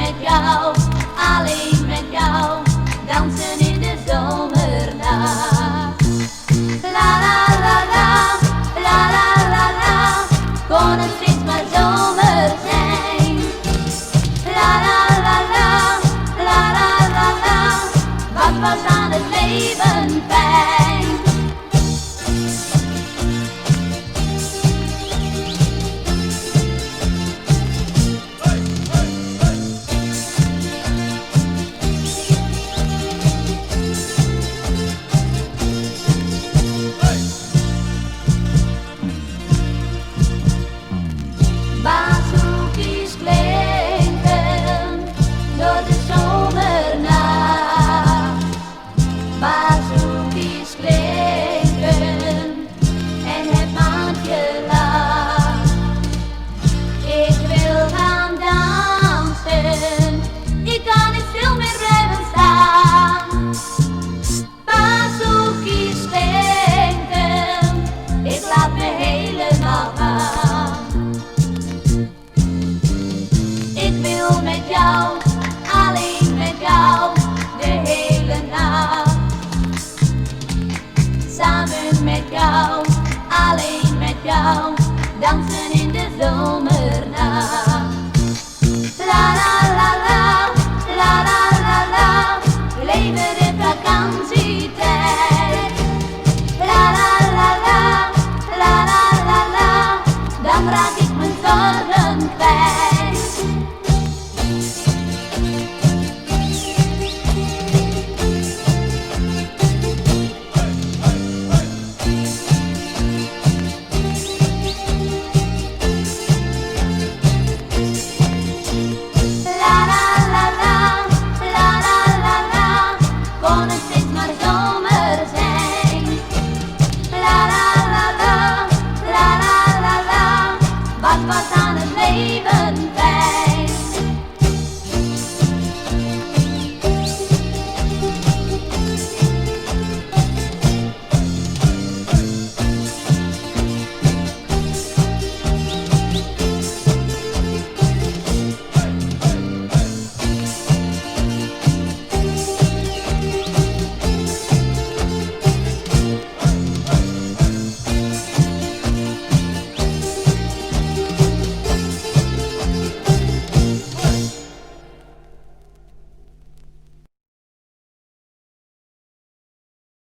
met jou, alleen met jou, dansen in de zomernacht. La la la la, la la la la, kon het steeds maar zomer zijn. La la la la, la la la la, wat was aan het leven fijn. Bazookies klinken door de zomernacht. Bazookies klinken en het maandje lacht. Ik wil gaan dansen, ik kan niet stil meer blijven staan. Bazookies klinken, ik laat me helemaal gaan. Ik wil met jou, alleen met jou, de hele nacht. Samen met jou, alleen met jou, dansen in de zomernacht. La la la la, la la la la, leven in vakantietijd. La la la la, la la la la, dan raak ik mijn zorgen kwijt. Wat was aan het leven fijn.